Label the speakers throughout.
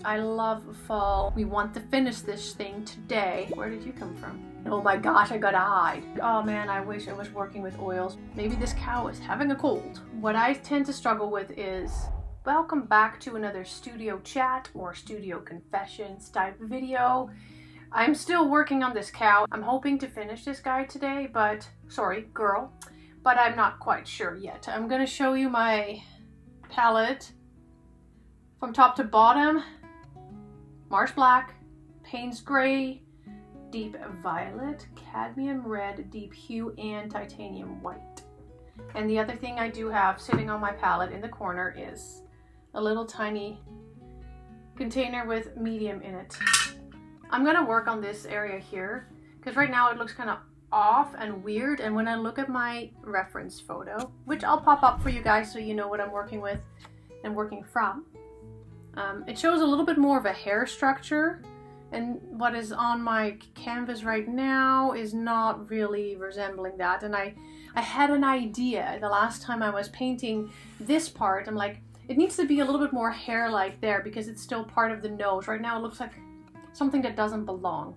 Speaker 1: I love fall. We want to finish this thing today. Where did you come from? Oh my gosh, I gotta hide. Oh man, I wish I was working with oils. Maybe this cow is having a cold. What I tend to struggle with is, welcome back to another studio chat or studio confessions type video. I'm still working on this cow. I'm hoping to finish this guy today, but, sorry, girl, but I'm not quite sure yet. I'm gonna show you my palette from top to bottom. Marsh Black, Payne's Gray, Deep Violet, Cadmium Red, Deep Hue, and Titanium White. And the other thing I do have sitting on my palette in the corner is a little tiny container with medium in it. I'm gonna work on this area here because right now it looks kind of off and weird, and when I look at my reference photo, which I'll pop up for you guys so you know what I'm working with and working from, it shows a little bit more of a hair structure, and what is on my canvas right now is not really resembling that. And I had an idea the last time I was painting this part. I'm like, it needs to be a little bit more hair-like there because it's still part of the nose. Right now it looks like something that doesn't belong.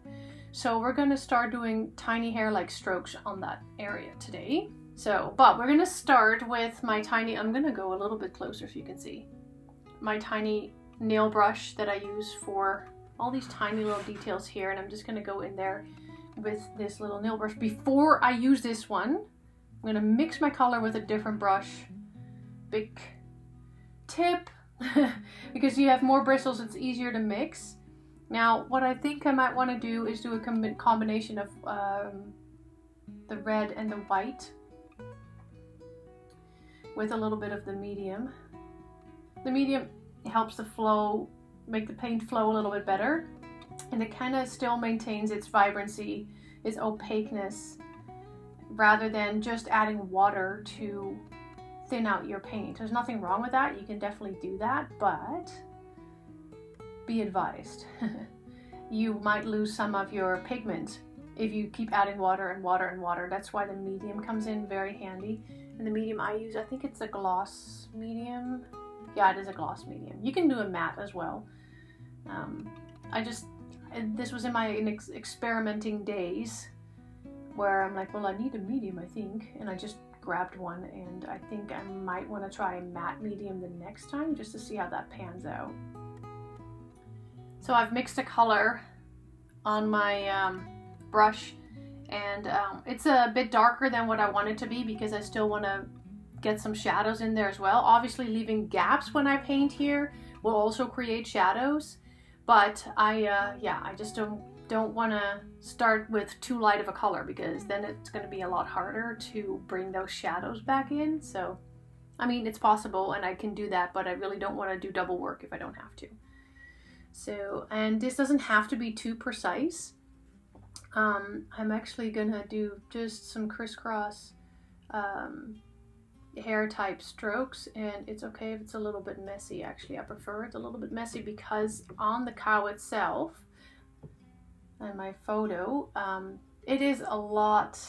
Speaker 1: So we're gonna start doing tiny hair-like strokes on that area today. But we're gonna start with my tiny, I'm gonna go a little bit closer so you can see, my tiny nail brush that I use for all these tiny little details here, and I'm just going to go in there with this little nail brush. Before I use this one, I'm going to mix my color with a different brush. Big tip, because you have more bristles, it's easier to mix. Now, what I think I might want to do is do a combination of the red and the white with a little bit of the medium. The medium helps the flow, make the paint flow a little bit better, and it kind of still maintains its vibrancy, its opaqueness, rather than just adding water to thin out your paint. There's nothing wrong with that, you can definitely do that, but be advised. You might lose some of your pigment if you keep adding water and water and water. That's why the medium comes in very handy. And the medium I use, I think it's a gloss medium. Yeah, it is a gloss medium. You can do a matte as well. This was in my experimenting days where I'm like, well, I need a medium, I think. And I just grabbed one, and I think I might want to try a matte medium the next time just to see how that pans out. So I've mixed a color on my brush, and it's a bit darker than what I want it to be because I still want to get some shadows in there as well. Obviously leaving gaps when I paint here will also create shadows, but I just don't want to start with too light of a color because then it's going to be a lot harder to bring those shadows back in. So I mean, it's possible and I can do that, but I really don't want to do double work if I don't have to. So, and this doesn't have to be too precise. I'm actually gonna do just some crisscross hair type strokes, and it's okay if it's a little bit messy. Actually, I prefer it a little bit messy because on the cow itself and my photo, it is a lot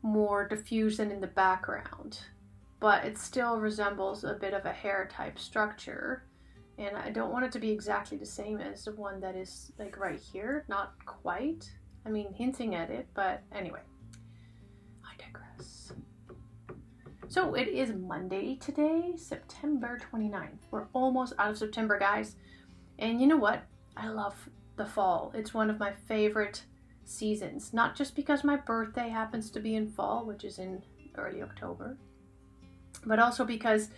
Speaker 1: more diffuse than in the background, but it still resembles a bit of a hair type structure, and I don't want it to be exactly the same as the one that is like right here. Not quite, I mean, hinting at it, but anyway, I digress. So it is Monday today, September 29th. We're almost out of September, guys. And you know what? I love the fall. It's one of my favorite seasons. Not just because my birthday happens to be in fall, which is in early October, but also because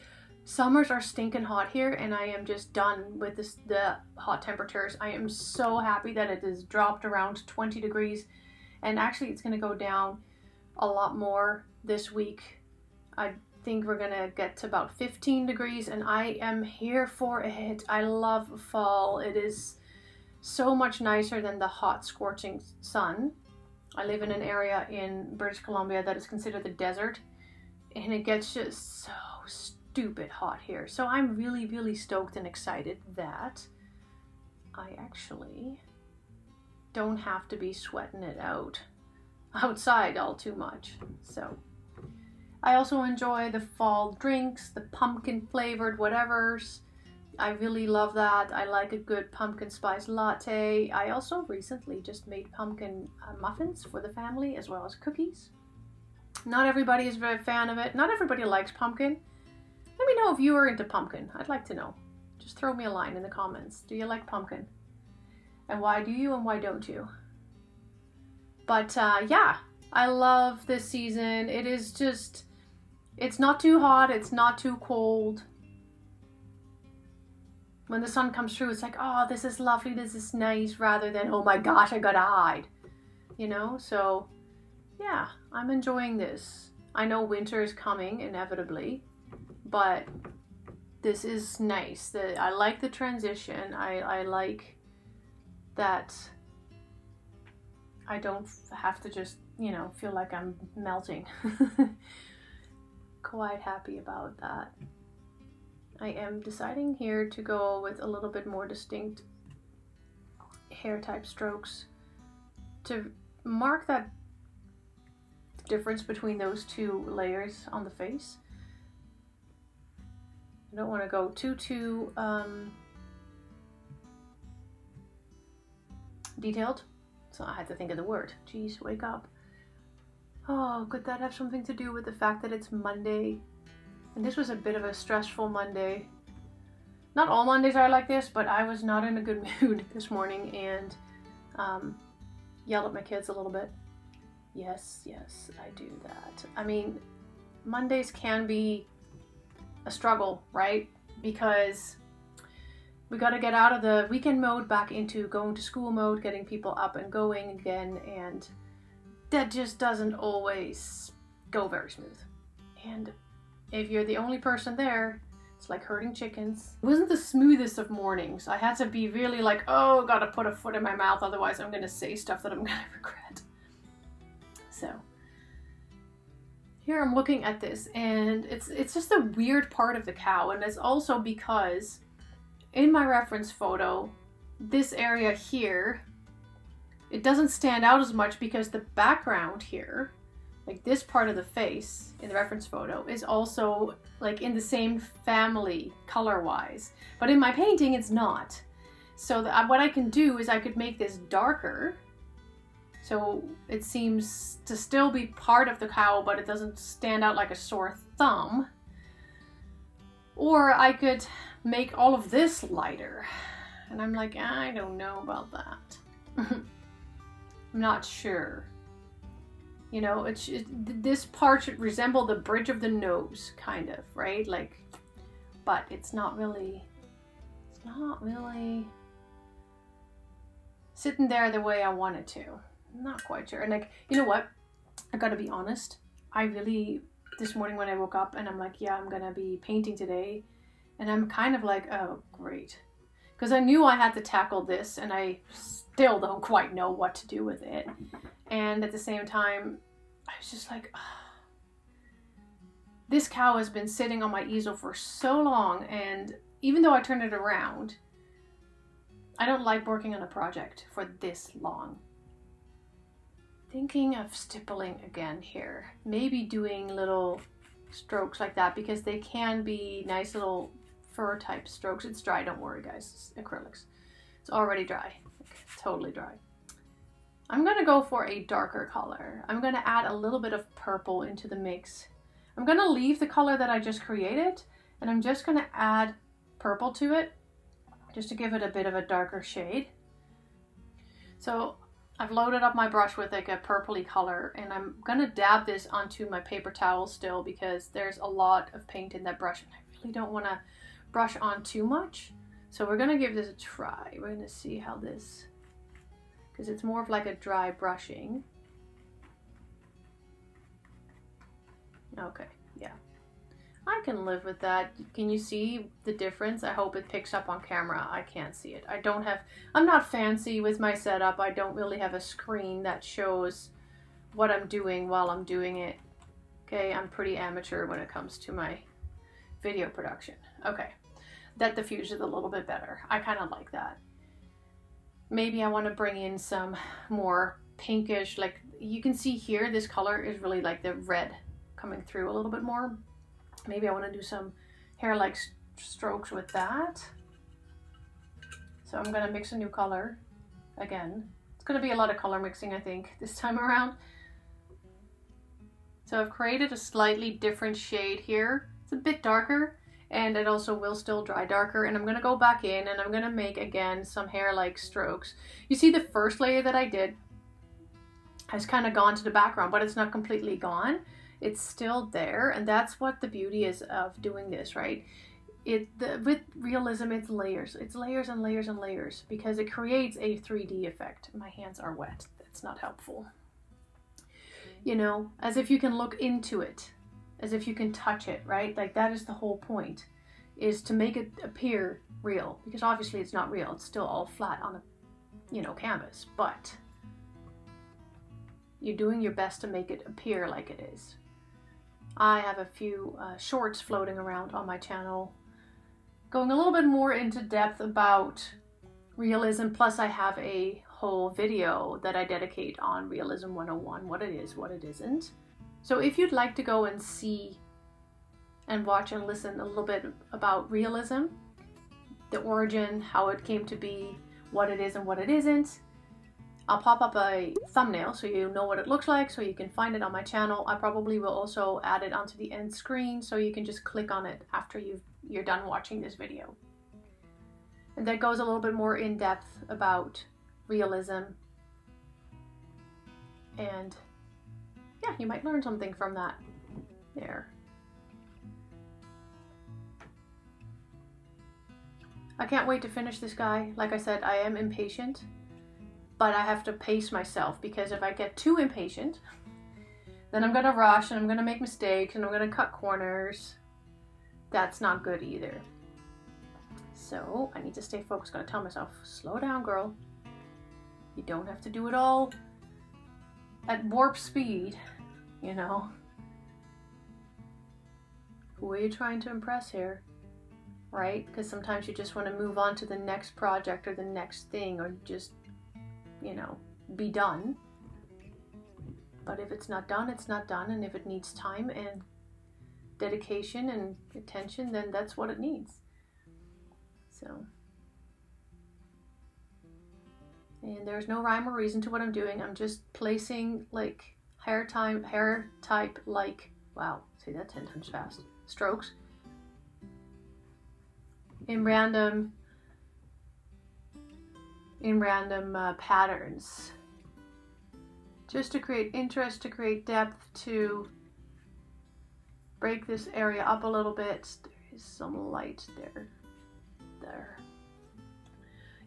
Speaker 1: summers are stinking hot here and I am just done with the hot temperatures. I am so happy that it has dropped around 20 degrees, and actually it's going to go down a lot more this week. I think we're gonna get to about 15 degrees and I am here for it. I love fall. It is so much nicer than the hot scorching sun. I live in an area in British Columbia that is considered the desert, and it gets just so stupid hot here. So I'm really, really stoked and excited that I actually don't have to be sweating it out outside all too much. So I also enjoy the fall drinks, the pumpkin flavored whatevers, I really love that. I like a good pumpkin spice latte. I also recently just made pumpkin muffins for the family, as well as cookies. Not everybody is a very fan of it. Not everybody likes pumpkin. Let me know if you are into pumpkin. I'd like to know. Just throw me a line in the comments. Do you like pumpkin? And why do you and why don't you? But yeah, I love this season. It is just, it's not too hot. It's not too cold. When the sun comes through, it's like, oh, this is lovely. This is nice, rather than, oh my gosh, I gotta hide. You know, so yeah, I'm enjoying this. I know winter is coming inevitably, but this is nice. I like the transition. I like that I don't have to just, you know, feel like I'm melting. Quite happy about that. I am deciding here to go with a little bit more distinct hair type strokes to mark that difference between those two layers on the face. I don't want to go too detailed, so I had to think of the word. Jeez, wake up. Oh, could that have something to do with the fact that it's Monday? And this was a bit of a stressful Monday. Not all Mondays are like this, but I was not in a good mood this morning and yelled at my kids a little bit. Yes, I do that. I mean, Mondays can be a struggle, right? Because we got to get out of the weekend mode back into going to school mode, getting people up and going again, and that just doesn't always go very smooth. And if you're the only person there, it's like herding chickens. It wasn't the smoothest of mornings. I had to be really like, oh, gotta put a foot in my mouth, otherwise I'm gonna say stuff that I'm gonna regret. So here I'm looking at this, and it's just a weird part of the cow, and it's also because in my reference photo, this area here, it doesn't stand out as much because the background here, like this part of the face in the reference photo, is also like in the same family color-wise. But in my painting, it's not. So what I can do is I could make this darker, so it seems to still be part of the cow, but it doesn't stand out like a sore thumb. Or I could make all of this lighter. And I'm like, I don't know about that. I'm not sure. You know, this part should resemble the bridge of the nose, kind of, right? Like, but it's not really sitting there the way I want it to. I'm not quite sure. And like, you know what? I gotta be honest. I really, this morning when I woke up and I'm like, yeah, I'm gonna be painting today. And I'm kind of like, oh, great. Because I knew I had to tackle this and I still don't quite know what to do with it. And at the same time, I was just like, oh, this cow has been sitting on my easel for so long. And even though I turned it around, I don't like working on a project for this long. Thinking of stippling again here. Maybe doing little strokes like that because they can be nice little fur type strokes. It's dry, don't worry guys, it's acrylics. It's already dry, totally dry. I'm gonna go for a darker color. I'm gonna add a little bit of purple into the mix. I'm gonna leave the color that I just created and I'm just gonna add purple to it just to give it a bit of a darker shade. So I've loaded up my brush with like a purpley color and I'm gonna dab this onto my paper towel still because there's a lot of paint in that brush and I really don't want to brush on too much. So we're gonna give this a try. We're gonna see how this, because it's more of like a dry brushing. Okay, yeah. I can live with that. Can you see the difference? I hope it picks up on camera. I can't see it. I'm not fancy with my setup. I don't really have a screen that shows what I'm doing while I'm doing it. Okay, I'm pretty amateur when it comes to my video production. Okay, that diffuses a little bit better. I kind of like that. Maybe I want to bring in some more pinkish, like you can see here, this color is really like the red coming through a little bit more. Maybe I want to do some hair-like strokes with that. So I'm gonna mix a new color again. It's gonna be a lot of color mixing, I think, this time around. So I've created a slightly different shade here. It's a bit darker, and it also will still dry darker. And I'm gonna go back in and I'm gonna make again some hair-like strokes. You see the first layer that I did has kind of gone to the background, but it's not completely gone. It's still there, and that's what the beauty is of doing this, right? With realism, it's layers and layers and layers, because it creates a 3D effect. My hands are wet. That's not helpful. You know, as if you can look into it, as if you can touch it, right? Like that is the whole point, is to make it appear real, because obviously it's not real. It's still all flat on a, you know, canvas, but you're doing your best to make it appear like it is. I have a few shorts floating around on my channel going a little bit more into depth about realism, plus I have a whole video that I dedicate on Realism 101, what it is, what it isn't. So if you'd like to go and see and watch and listen a little bit about realism, the origin, how it came to be, what it is and what it isn't, I'll pop up a thumbnail so you know what it looks like, so you can find it on my channel. I probably will also add it onto the end screen so you can just click on it after you're done watching this video. And that goes a little bit more in depth about realism. And yeah, you might learn something from that there. I can't wait to finish this guy. Like I said, I am impatient, but I have to pace myself, because if I get too impatient, then I'm gonna rush and I'm gonna make mistakes and I'm gonna cut corners. That's not good either. So I need to stay focused. Gonna tell myself, slow down, girl. You don't have to do it all at warp speed, you know. Who are you trying to impress here? Right? Because sometimes you just want to move on to the next project or the next thing, or just, you know, be done. But if it's not done, it's not done. And if it needs time and dedication and attention, then that's what it needs. So, and there's no rhyme or reason to what I'm doing. I'm just placing like hair type like, wow, say that 10 times fast, strokes in random patterns, just to create interest, to create depth, to break this area up a little bit. There is some light there.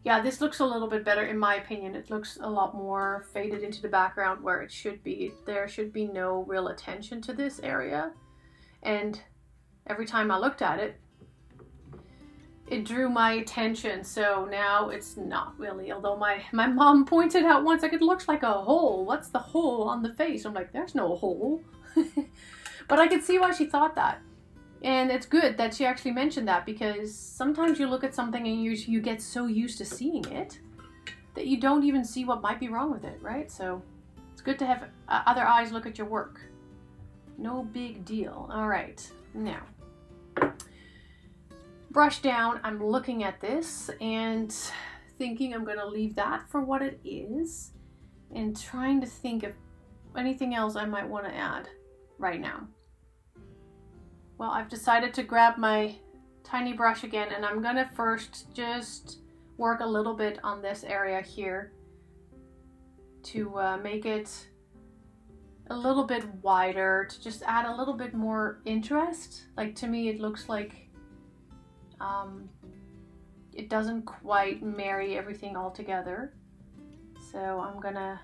Speaker 1: Yeah, this looks a little bit better in my opinion. It looks a lot more faded into the background where it should be. There should be no real attention to this area. And every time I looked at it, it drew my attention. So now it's not really, although my mom pointed out once, like, it looks like a hole. What's the hole on the face? I'm like, there's no hole. But I could see why she thought that. And it's good that she actually mentioned that, because sometimes you look at something and you get so used to seeing it that you don't even see what might be wrong with it, right? So it's good to have other eyes look at your work. No big deal. All right, now brush down. I'm looking at this and thinking I'm going to leave that for what it is, and trying to think of anything else I might want to add right now. Well, I've decided to grab my tiny brush again, and I'm gonna first just work a little bit on this area here to make it a little bit wider, to just add a little bit more interest. Like, to me, it looks like it doesn't quite marry everything all together. So I'm gonna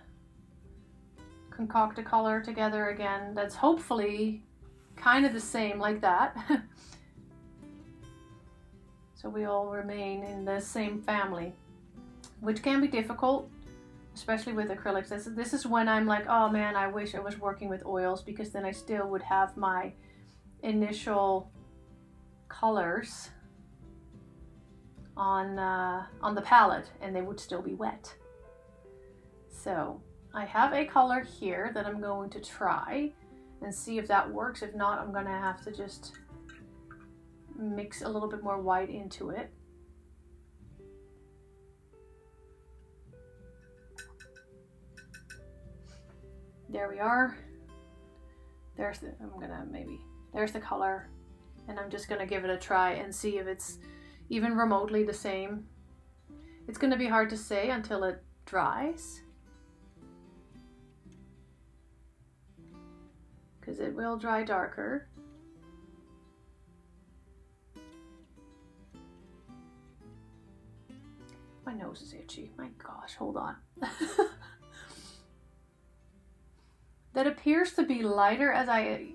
Speaker 1: concoct a color together again that's hopefully kind of the same like that. So we all remain in the same family, which can be difficult, especially with acrylics. This is when I'm like, oh man, I wish I was working with oils, because then I still would have my initial colors on the palette and they would still be wet. So I have a color here that I'm going to try and see if that works. If not, I'm gonna have to just mix a little bit more white into it. There we are. There's the color, and I'm just gonna give it a try and see if it's even remotely the same. It's gonna be hard to say until it dries, because it will dry darker. My nose is itchy. My gosh, hold on. That appears to be lighter as I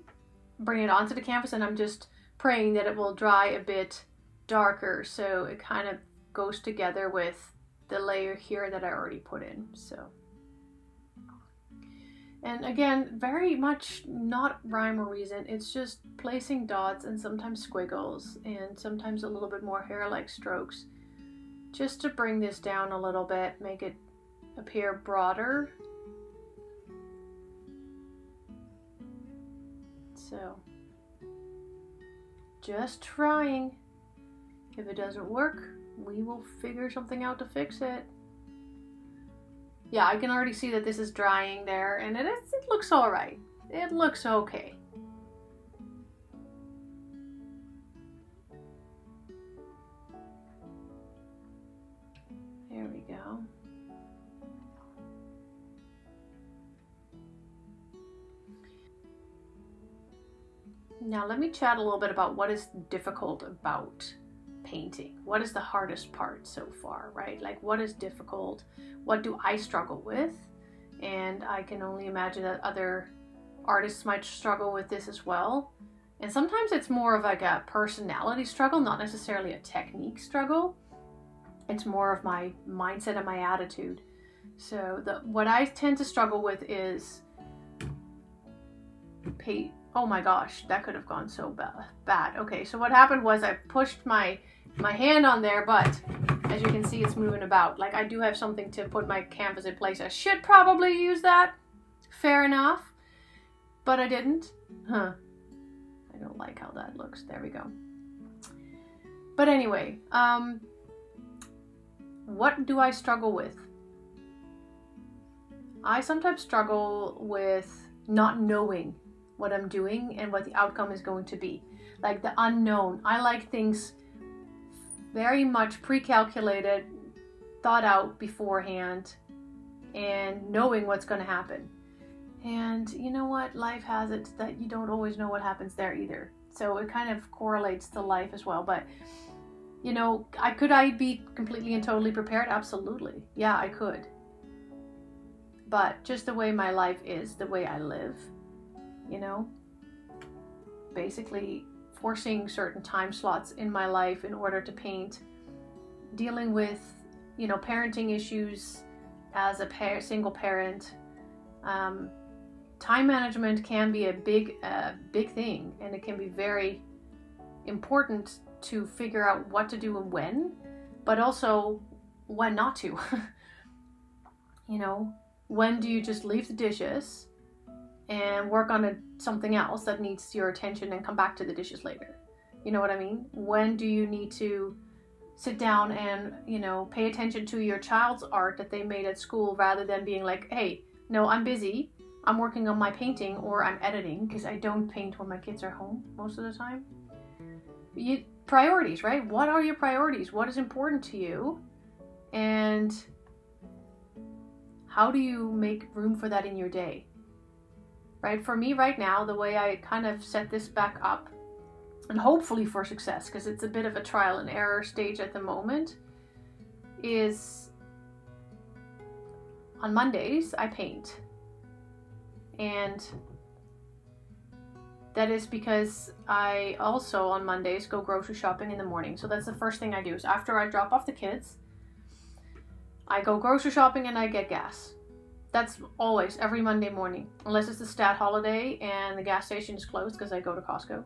Speaker 1: bring it onto the canvas, and I'm just praying that it will dry a bit darker so it kind of goes together with the layer here that I already put in. So, and again, very much not rhyme or reason. It's just placing dots and sometimes squiggles and sometimes a little bit more hair-like strokes, just to bring this down a little bit, make it appear broader. So, just trying. If it doesn't work, we will figure something out to fix it. Yeah, I can already see that this is drying there, and it looks all right. It looks okay. There we go. Now let me chat a little bit about what is difficult about painting. What is the hardest part so far, right? Like, what is difficult? What do I struggle with? And I can only imagine that other artists might struggle with this as well. And sometimes it's more of like a personality struggle, not necessarily a technique struggle. It's more of my mindset and my attitude. So what I tend to struggle with is paint. Oh my gosh, that could have gone so bad. Okay, so what happened was I pushed my hand on there, but as you can see, it's moving about. Like, I do have something to put my canvas in place. I should probably use that. Fair enough. But I didn't. I don't like how that looks. There we go. But anyway, what do I struggle with? I sometimes struggle with not knowing what I'm doing and what the outcome is going to be. Like the unknown. I like things very much pre-calculated, thought out beforehand, and knowing what's going to happen. And you know what? Life has it that you don't always know what happens there either. So it kind of correlates to life as well. But, you know, could I be completely and totally prepared? Absolutely. Yeah, I could. But just the way my life is, the way I live, you know, basically forcing certain time slots in my life in order to paint, dealing with, you know, parenting issues as a single parent. Time management can be a big thing, and it can be very important to figure out what to do and when, but also when not to. You know, when do you just leave the dishes and work on something else that needs your attention and come back to the dishes later? You know what I mean? When do you need to sit down and, you know, pay attention to your child's art that they made at school, rather than being like, hey, no, I'm busy, I'm working on my painting, or I'm editing, because I don't paint when my kids are home most of the time. Priorities, right? What are your priorities? What is important to you? And how do you make room for that in your day? Right? For me right now, the way I kind of set this back up, and hopefully for success, because it's a bit of a trial and error stage at the moment, is on Mondays I paint. And that is because I also on Mondays go grocery shopping in the morning. So that's the first thing I do, is after I drop off the kids, I go grocery shopping and I get gas. That's always, every Monday morning, unless it's a stat holiday and the gas station is closed because I go to Costco.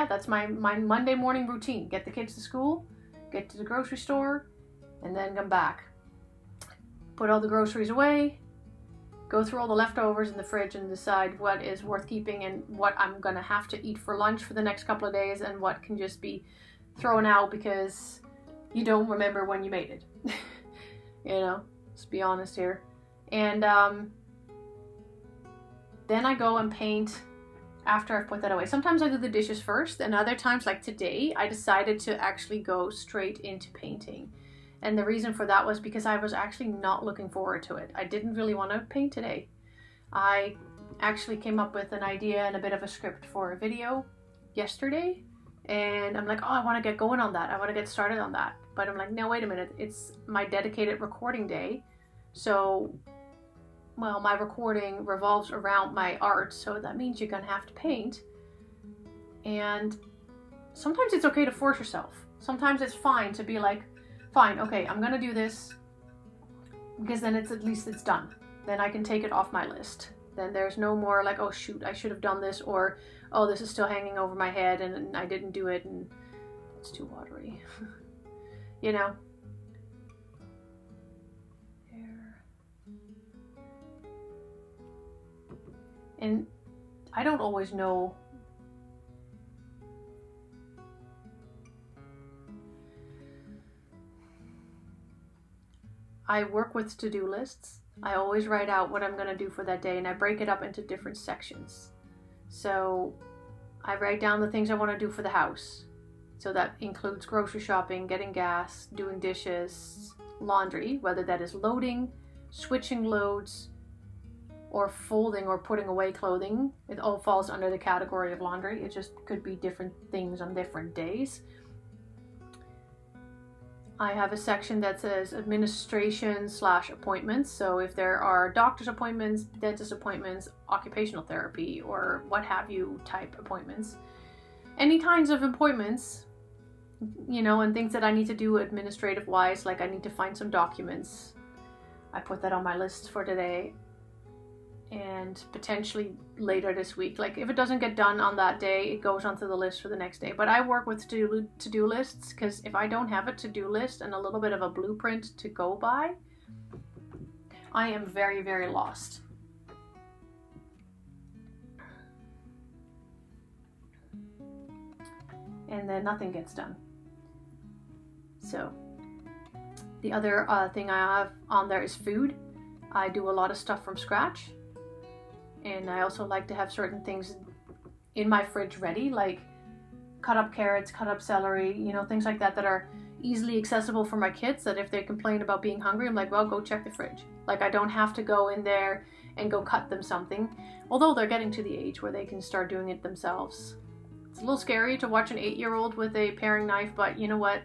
Speaker 1: That's my Monday morning routine. Get the kids to school, get to the grocery store, and then come back. Put all the groceries away, go through all the leftovers in the fridge and decide what is worth keeping and what I'm gonna have to eat for lunch for the next couple of days, and what can just be thrown out because you don't remember when you made it. let's be honest here. And then I go and paint after I've put that away. Sometimes I do the dishes first, and other times, like today, I decided to actually go straight into painting. And the reason for that was because I was actually not looking forward to it. I didn't really want to paint today. I actually came up with an idea and a bit of a script for a video yesterday, and I'm like, oh, I want to get going on that. I want to get started on that. But I'm like, no, wait a minute. It's my dedicated recording day. So, well, my recording revolves around my art, so that means you're going to have to paint. And sometimes it's okay to force yourself. Sometimes it's fine to be like, fine, okay, I'm going to do this, because then at least it's done. Then I can take it off my list. Then there's no more like, oh shoot, I should have done this, or oh, this is still hanging over my head and I didn't do it and it's too watery. There. And I don't always know I work with to-do lists. I always write out what I'm going to do for that day, and I break it up into different sections. So I write down the things I want to do for the house. So that includes grocery shopping, getting gas, doing dishes, laundry, whether that is loading, switching loads, or folding or putting away clothing. It all falls under the category of laundry. It just could be different things on different days. I have a section that says administration/appointments. So if there are doctor's appointments, dentist appointments, occupational therapy, or what have you type appointments, any kinds of appointments, and things that I need to do administrative wise, like I need to find some documents. I put that on my list for today and potentially later this week. Like if it doesn't get done on that day, it goes onto the list for the next day. But I work with to-do lists, because if I don't have a to-do list and a little bit of a blueprint to go by, I am very, very lost. And then nothing gets done. So the other thing I have on there is food. I do a lot of stuff from scratch. And I also like to have certain things in my fridge ready, like cut up carrots, cut up celery, things like that are easily accessible for my kids, that if they complain about being hungry, I'm like, well, go check the fridge. Like I don't have to go in there and go cut them something, although they're getting to the age where they can start doing it themselves. It's a little scary to watch an 8-year-old with a paring knife, but you know what?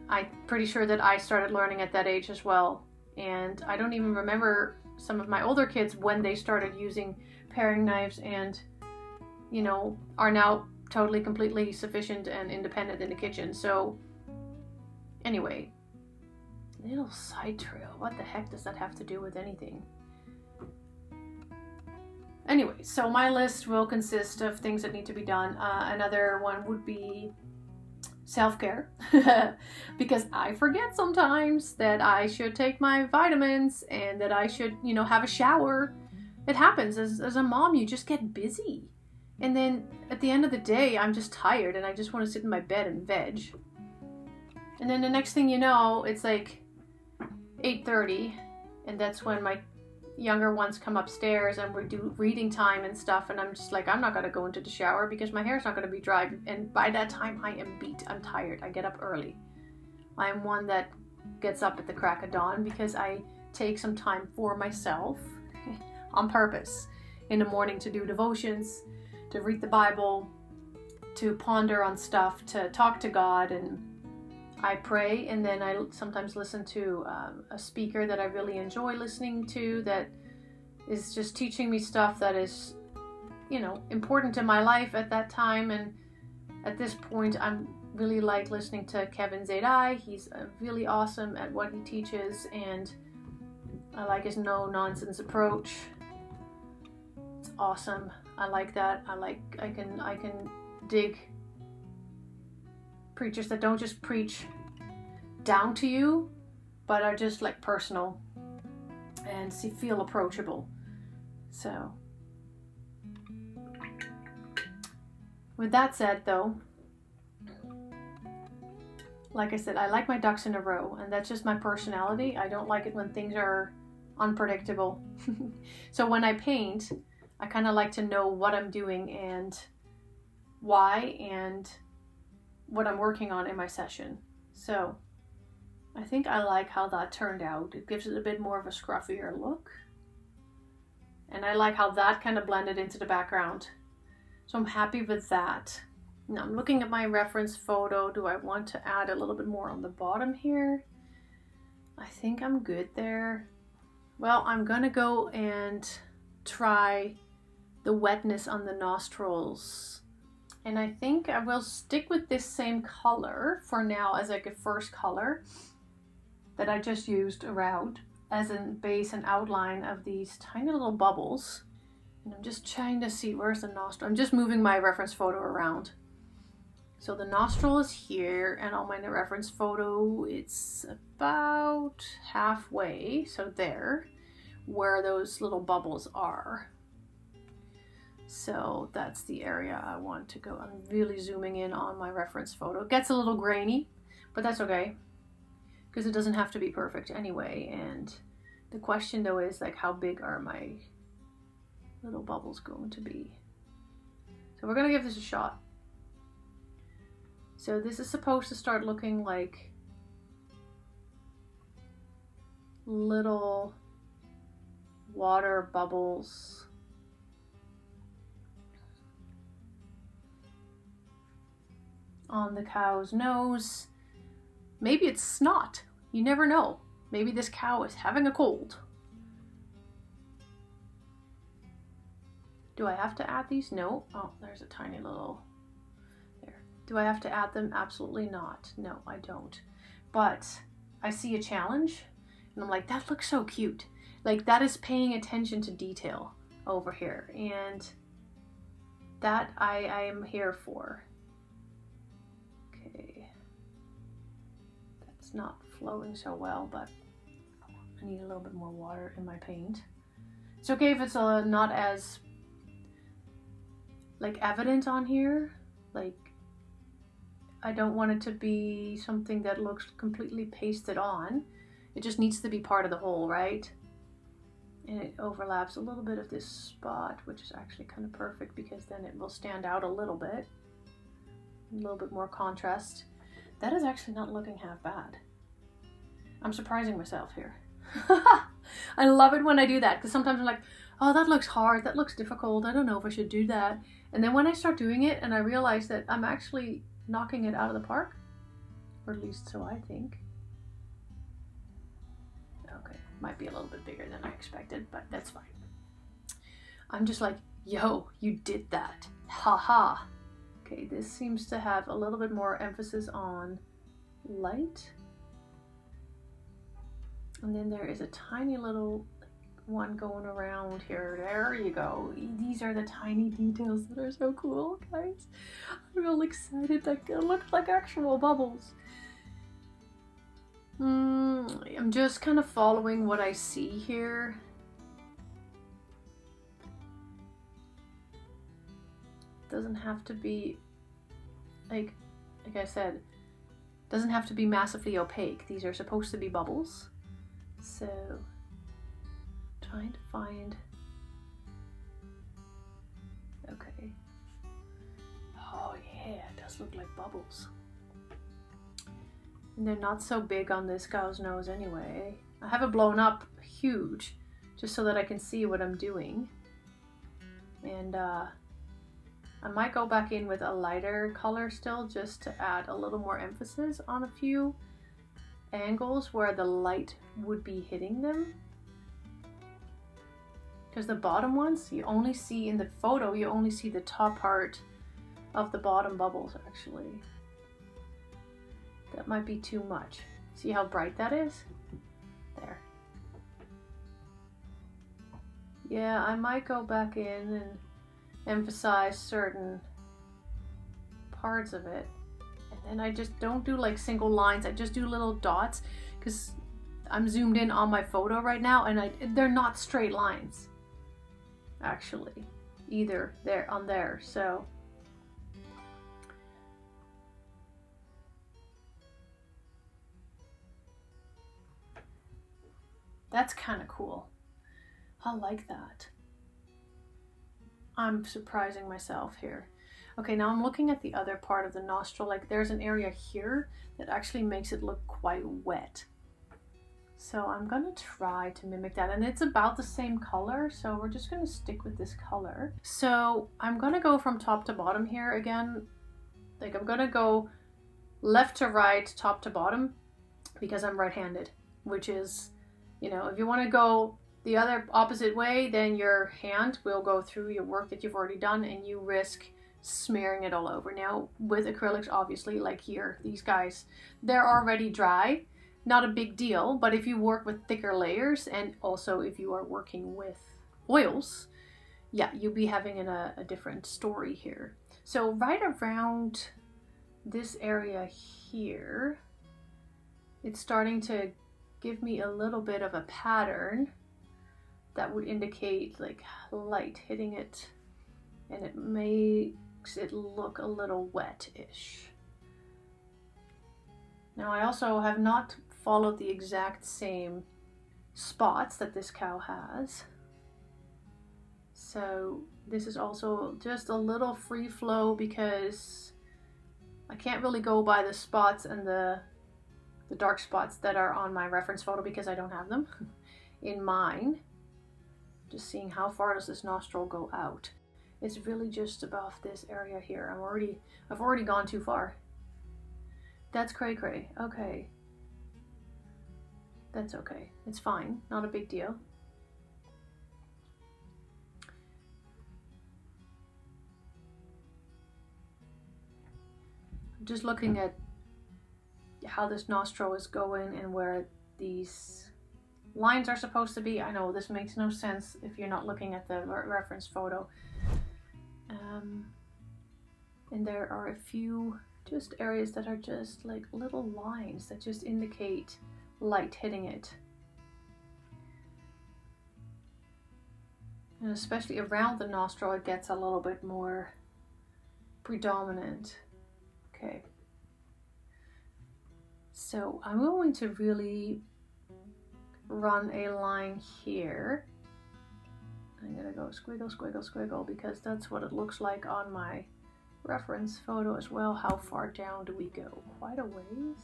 Speaker 1: I'm pretty sure that I started learning at that age as well. And I don't even remember some of my older kids when they started using paring knives and, are now totally, completely sufficient and independent in the kitchen. So anyway, little side trail. What the heck does that have to do with anything? Anyway, so my list will consist of things that need to be done. Another one would be self-care, because I forget sometimes that I should take my vitamins and that I should, have a shower. It happens as a mom, you just get busy. And then at the end of the day, I'm just tired and I just want to sit in my bed and veg. And then the next thing you know, it's like 8:30, and that's when my younger ones come upstairs and we do reading time and stuff, and I'm just like, I'm not going to go into the shower because my hair's not going to be dry, and by that time I am beat. I'm tired. I get up early. I am one that gets up at the crack of dawn because I take some time for myself on purpose in the morning to do devotions, to read the Bible, to ponder on stuff, to talk to God, and I pray, and then I sometimes listen to a speaker that I really enjoy listening to, that is just teaching me stuff that is, important to my life at that time. And at this point, I'm really like listening to Kevin Zadai. He's really awesome at what he teaches, and I like his no-nonsense approach. It's awesome. I like that. I can dig preachers that don't just preach down to you, but are just like personal and feel approachable. So with that said, though, like I said, I like my ducks in a row, and that's just my personality. I don't like it when things are unpredictable. So when I paint, I kind of like to know what I'm doing and why and what I'm working on in my session. So I think I like how that turned out. It gives it a bit more of a scruffier look. And I like how that kind of blended into the background. So I'm happy with that. Now I'm looking at my reference photo. Do I want to add a little bit more on the bottom here? I think I'm good there. Well, I'm gonna go and try the wetness on the nostrils. And I think I will stick with this same color for now as like a first color that I just used around as a base and outline of these tiny little bubbles. And I'm just trying to see, where's the nostril? I'm just moving my reference photo around. So the nostril is here, and on my reference photo, it's about halfway, so there, where those little bubbles are. So that's the area I want to go. I'm really zooming in on my reference photo. It gets a little grainy, but that's okay, because it doesn't have to be perfect anyway. And the question though is like, how big are my little bubbles going to be? So we're gonna give this a shot. So this is supposed to start looking like little water bubbles. On the cow's nose. Maybe it's snot. You never know. Maybe this cow is having a cold. Do I have to add these? No. Oh, there's a tiny little... There. Do I have to add them? Absolutely not. No, I don't. But I see a challenge, and I'm like, that looks so cute. Like, that is paying attention to detail over here, and that I am here for. Okay. That's not flowing so well, but I need a little bit more water in my paint. It's okay if it's not as like evident on here. Like, I don't want it to be something that looks completely pasted on. It just needs to be part of the whole, right? And it overlaps a little bit of this spot, which is actually kind of perfect because then it will stand out a little bit. A little bit more contrast. That is actually not looking half bad. I'm surprising myself here. I love it when I do that, because sometimes I'm like, oh, that looks hard, that looks difficult, I don't know if I should do that. And then when I start doing it and I realize that I'm actually knocking it out of the park, or at least so I think. Okay, might be a little bit bigger than I expected, but that's fine. I'm just like, yo, you did that. Haha. Okay, this seems to have a little bit more emphasis on light. And then there is a tiny little one going around here. There you go. These are the tiny details that are so cool, guys. I'm real excited. Like, it looks like actual bubbles. I'm just kind of following what I see here. Doesn't have to be, like I said, doesn't have to be massively opaque. These are supposed to be bubbles. So, trying to find, okay. Oh yeah, it does look like bubbles. And they're not so big on this cow's nose anyway. I have it blown up huge, just so that I can see what I'm doing. And I might go back in with a lighter color still, just to add a little more emphasis on a few angles where the light would be hitting them. Because the bottom ones, you only see in the photo, you only see the top part of the bottom bubbles actually. That might be too much. See how bright that is? There. Yeah, I might go back in and emphasize certain parts of it. And then I just don't do like single lines. I just do little dots because I'm zoomed in on my photo right now, and they're not straight lines actually either there on there. So That's kind of cool. I like that. I'm surprising myself here. Okay, now I'm looking at the other part of the nostril. Like there's an area here that actually makes it look quite wet. So I'm gonna try to mimic that, and it's about the same color, so we're just gonna stick with this color. So I'm gonna go from top to bottom here again. Like I'm gonna go left to right, top to bottom, because I'm right-handed, which is, you know, if you wanna go the other opposite way, then your hand will go through your work that you've already done and you risk smearing it all over. Now with acrylics, obviously, like here, these guys, they're already dry. Not a big deal, but if you work with thicker layers, and also if you are working with oils, yeah, you'll be having a different story here. So right around this area here, it's starting to give me a little bit of a pattern that would indicate like light hitting it, and it makes it look a little wet-ish. Now I also have not followed the exact same spots that this cow has. So this is also just a little free flow because I can't really go by the spots and the dark spots that are on my reference photo because I don't have them in mine. Just seeing how far does this nostril go out. It's really just above this area here. I've already gone too far. That's cray cray. Okay. That's okay. It's fine. Not a big deal. I'm just looking at how this nostril is going and where these lines are supposed to be. I know this makes no sense if you're not looking at the reference photo. And there are a few just areas that are just like little lines that just indicate light hitting it. And especially around the nostril, it gets a little bit more predominant. Okay. So I'm going to really run a line here. I'm gonna go squiggle, squiggle, squiggle, because that's what it looks like on my reference photo as well. How far down do we go? Quite a ways.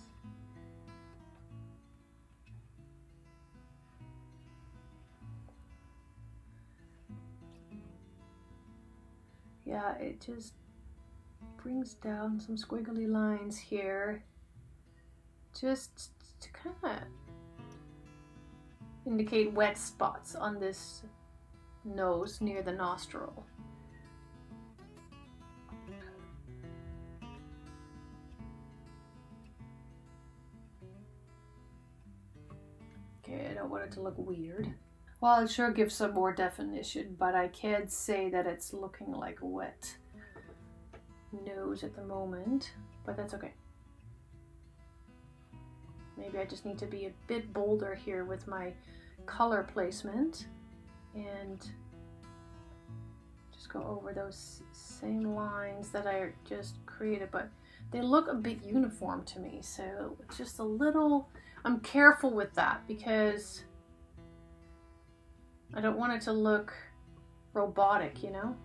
Speaker 1: Yeah, it just brings down some squiggly lines here, just to kind of indicate wet spots on this nose near the nostril. Okay, I don't want it to look weird. Well, it sure gives some more definition, but I can't say that it's looking like a wet nose at the moment, but that's okay. Maybe I just need to be a bit bolder here with my color placement and just go over those same lines that I just created, but they look a bit uniform to me, so it's just a little, I'm careful with that because I don't want it to look robotic, you know?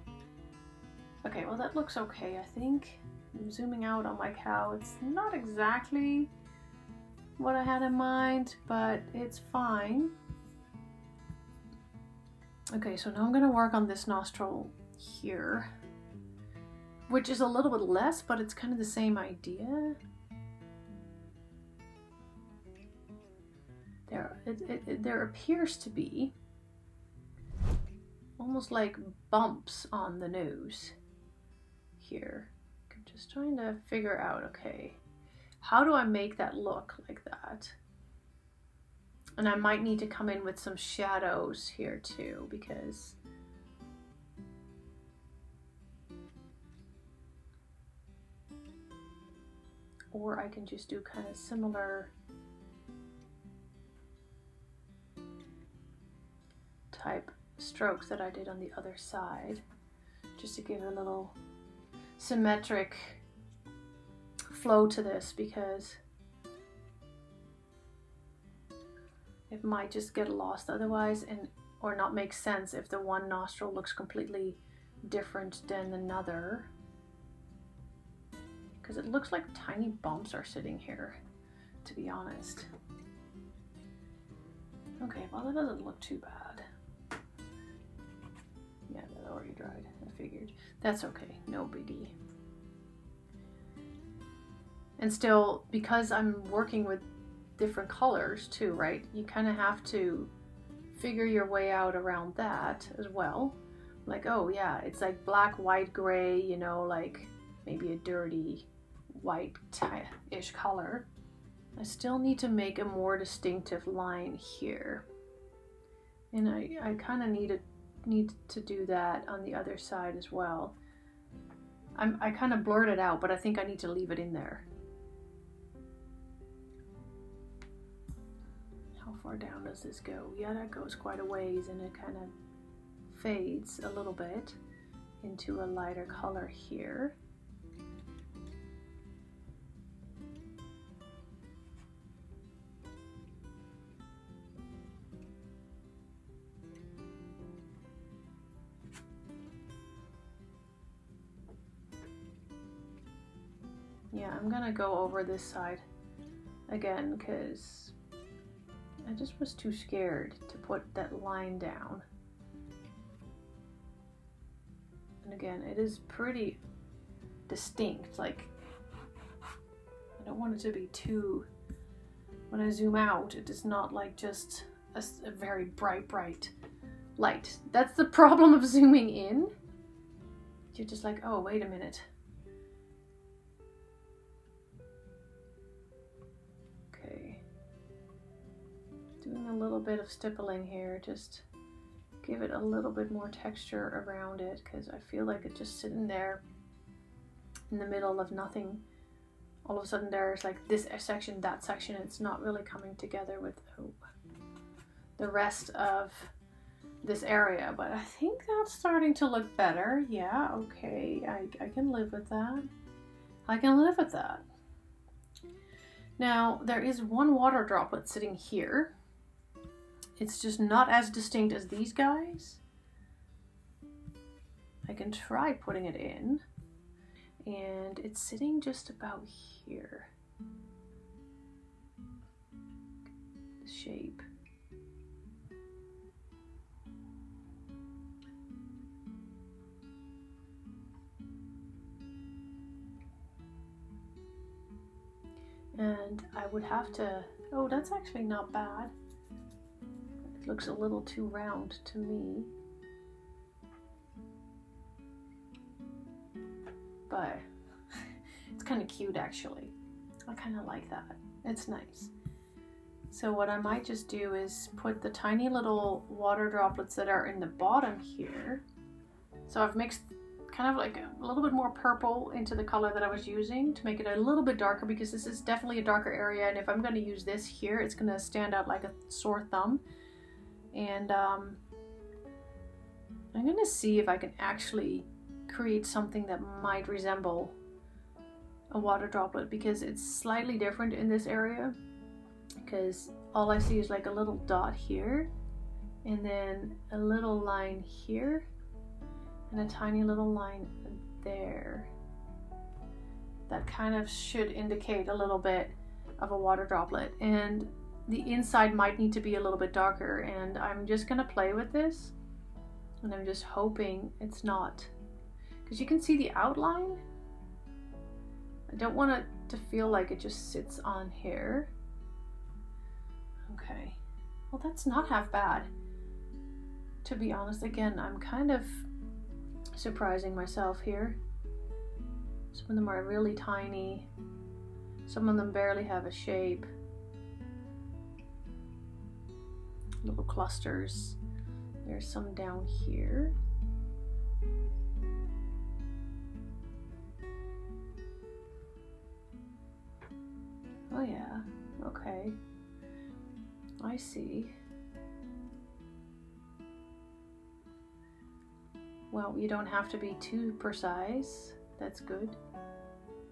Speaker 1: Okay, well that looks okay, I think. I'm zooming out on my cow. It's not exactly what I had in mind, but it's fine. Okay, so now I'm gonna work on this nostril here, which is a little bit less, but it's kind of the same idea. There appears to be almost like bumps on the nose here. I'm just trying to figure out, okay, how do I make that look like that? And I might need to come in with some shadows here too, because or I can just do kind of similar type strokes that I did on the other side, just to give a little symmetric flow to this, because it might just get lost otherwise, or not make sense if the one nostril looks completely different than another. Because it looks like tiny bumps are sitting here, to be honest. Okay, well that doesn't look too bad. Yeah, that already dried, I figured. That's okay, no biggie. And still, because I'm working with different colors too, right? You kind of have to figure your way out around that as well. Like, oh yeah, it's like black, white, gray, you know, like maybe a dirty white-ish color. I still need to make a more distinctive line here. And I kind of need to do that on the other side as well. I kind of blurred it out, but I think I need to leave it in there. How far down does this go? Yeah, that goes quite a ways, and it kind of fades a little bit into a lighter color here. Yeah, I'm gonna go over this side again because I just was too scared to put that line down. And again, it is pretty distinct. Like, I don't want it to be too, when I zoom out, it is not like just a very bright light. That's the problem of zooming in. You're just like, oh, wait a minute. Doing a little bit of stippling here, just give it a little bit more texture around it, because I feel like it's just sitting there in the middle of nothing. All of a sudden there's like this section, that section, it's not really coming together with the rest of this area, but I think that's starting to look better. Yeah, okay, I can live with that. I can live with that. Now, there is one water droplet sitting here. It's just not as distinct as these guys. I can try putting it in. And it's sitting just about here. The shape. And I would have to, oh, that's actually not bad. It looks a little too round to me. But it's kind of cute actually. I kind of like that. It's nice. So what I might just do is put the tiny little water droplets that are in the bottom here. So I've mixed kind of like a little bit more purple into the color that I was using to make it a little bit darker, because this is definitely a darker area, and if I'm going to use this here, it's going to stand out like a sore thumb. And I'm going to see if I can actually create something that might resemble a water droplet, because it's slightly different in this area, because all I see is like a little dot here, and then a little line here, and a tiny little line there. That kind of should indicate a little bit of a water droplet, and the inside might need to be a little bit darker, and I'm just gonna play with this, and I'm just hoping it's not, because you can see the outline. I don't want it to feel like it just sits on here. Okay, well that's not half bad, to be honest. Again, I'm kind of surprising myself here. Some of them are really tiny, some of them barely have a shape. Little clusters. There's some down here. Oh yeah, okay. I see. Well, you don't have to be too precise. That's good.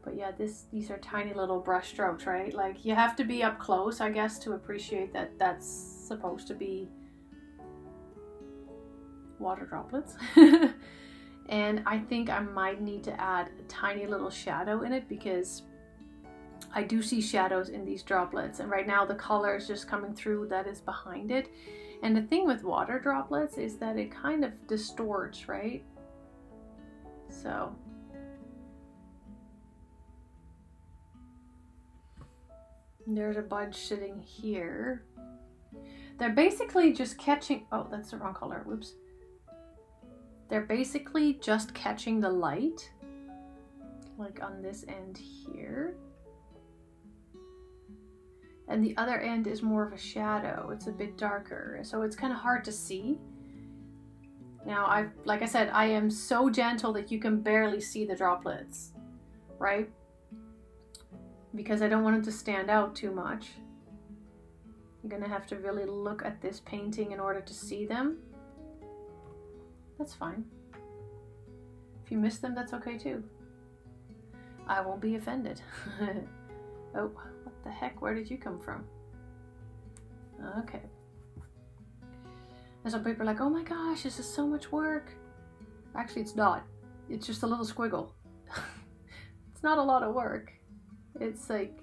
Speaker 1: But yeah, these are tiny little brush strokes, right? Like, you have to be up close, I guess, to appreciate that that's supposed to be water droplets. And I think I might need to add a tiny little shadow in it because I do see shadows in these droplets, and right now the color is just coming through that is behind it. And the thing with water droplets is that it kind of distorts, right? So there's a bunch sitting here. They're basically just catching, oh, that's the wrong color, whoops. They're basically just catching the light, like on this end here. And the other end is more of a shadow. It's a bit darker, so it's kind of hard to see. Now, like I said, I am so gentle that you can barely see the droplets, right? Because I don't want them to stand out too much. You're gonna have to really look at this painting in order to see them. That's fine. If you miss them, that's okay too. I won't be offended. Oh, what the heck? Where did you come from? Okay. And some people are like, oh my gosh, this is so much work. Actually, it's not. It's just a little squiggle. It's not a lot of work. It's like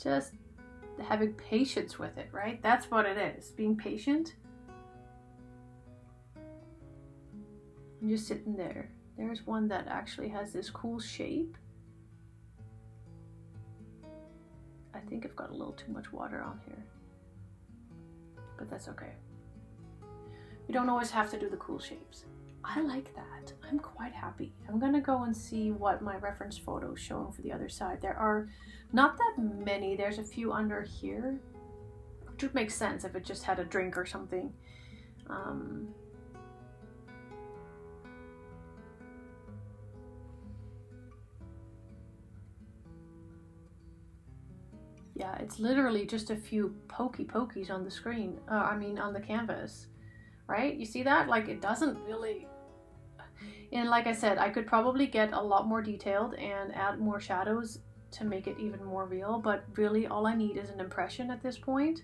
Speaker 1: just having patience with it, right? That's what it is, being patient. I'm just sitting there. There's one that actually has this cool shape. I think I've got a little too much water on here, but that's okay. You don't always have to do the cool shapes. I like that. I'm quite happy. I'm gonna go and see what my reference photo is showing for the other side. There are not that many. There's a few under here, which would make sense if it just had a drink or something. Yeah, it's literally just a few pokies on the screen. On the canvas, right? You see that? Like, it doesn't really. And like I said, I could probably get a lot more detailed and add more shadows to make it even more real, but really all I need is an impression at this point.